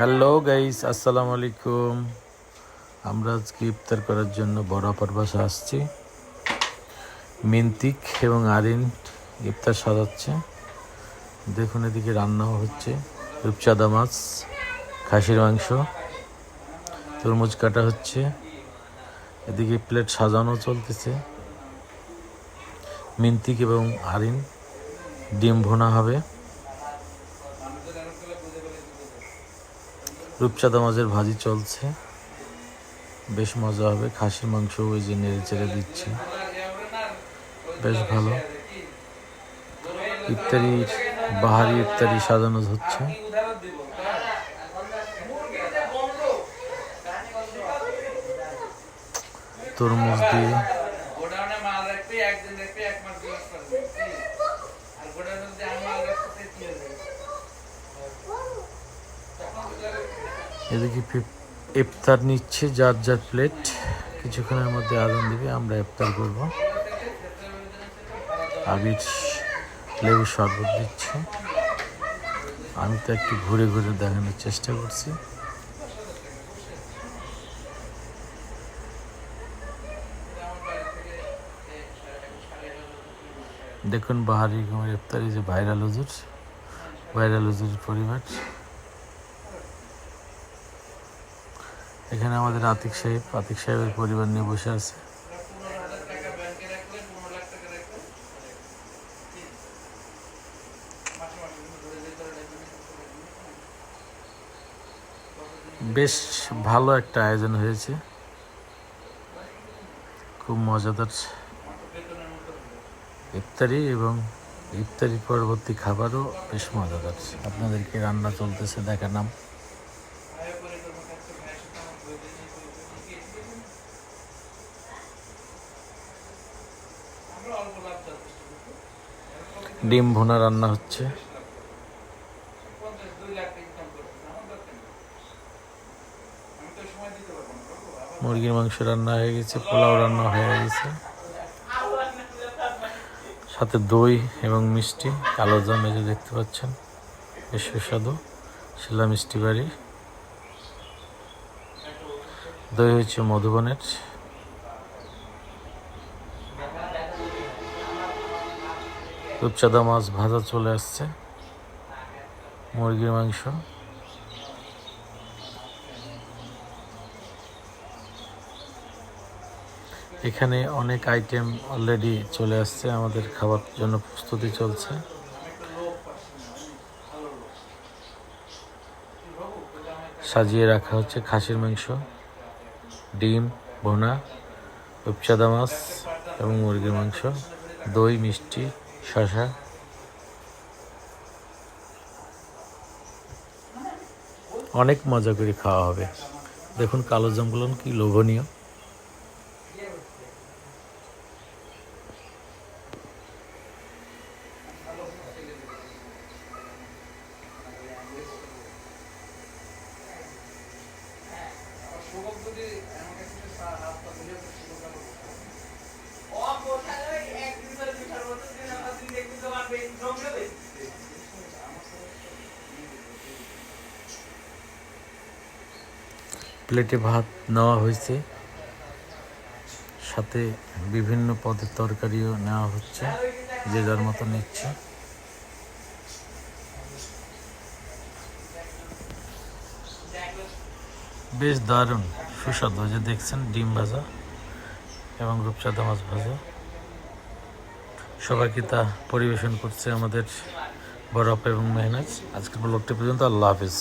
Hello guys, আসসালামু আলাইকুম। আমরা আজকে ইফতার করার জন্য বড় আপার বাসা আসছি। মিন্তিক এবং আরিন ইফতার সাজাচ্ছে। দেখুন, এদিকে রান্নাও হচ্ছে। রূপচাঁদা মাছ, খাসির মাংস, তরমুজ কাটা হচ্ছে। এদিকে প্লেট সাজানো চলতেছে। মিন্তিক এবং আরিন ডিম ভুনা হবে। রূপচাঁদা মাছের ভাজি চলছে, বেশ মজা হবে। খাসির মাংস ওই যে নেড়ে চেড়ে দিচ্ছে, বেশ ভালো। ইফতারির বাহারি ইফতারি সাজানো হচ্ছে। তরমুজ দিয়ে এদিকে ইফতার নিচ্ছে যার যার প্লেট। কিছুক্ষণের মধ্যে আজান দিবে, আমরা ইফতার করব। আবির লেবু শরবত দিচ্ছে। আমি তো একটু ঘুরে ঘুরে দেখানোর চেষ্টা করছি। দেখুন বাহারি ইফতারি যে ভাইরাল হুজুর পরিবার। এখানে আমাদের আতিক সাহেবের পরিবার নিয়ে বসে আছে। বেশ ভালো একটা আয়োজন হয়েছে, খুব মজাদার ইফতারি এবং ইফতারি পরবর্তী খাবারও বেশ মজাদার। আপনাদেরকে রান্না চলতেছে দেখালাম। ডিম ভুনা রান্না হচ্ছে। মুরগির মাংস রান্না হয়ে গেছে, পোলাও রান্না হয়ে গেছে, সাথে দই এবং মিষ্টি। কালো জাম এই যে দেখতে পাচ্ছেন, বেশ সুস্বাদু। শিলা মিষ্টি বাড়ি। দই হচ্ছে মধুবনের। রূপচাঁদা মাছ ভাজা চলে আসছে। মুরগির মাংস, এখানে অনেক আইটেম অলরেডি চলে আসছে। আমাদের খাবার জন্য প্রস্তুতি চলছে। সাজিয়ে রাখা হচ্ছে খাসির মাংস, ডিম ভুনা, রূপচাঁদা মাছ এবং মুরগির মাংস, দই, মিষ্টি, শসা। অনেক মজা করে খাওয়া হবে। দেখুন কালো জামগুলো কি লোভনীয়। প্লেটে ভাত নেওয়া হয়েছে, সাথে বিভিন্ন পদের তরকারিও নেওয়া হচ্ছে, যে যার মতো নিচ্ছে। বেশ দারুণ সুস্বাদু। যে দেখছেন ডিম ভাজা এবং রূপচাঁদা মাছ ভাজা। সবাইকে তা পরিবেশন করছে আমাদের বড় আপা এবং মেহনাজ। আজকের ব্লগটি পর্যন্ত। আল্লাহ হাফিজ।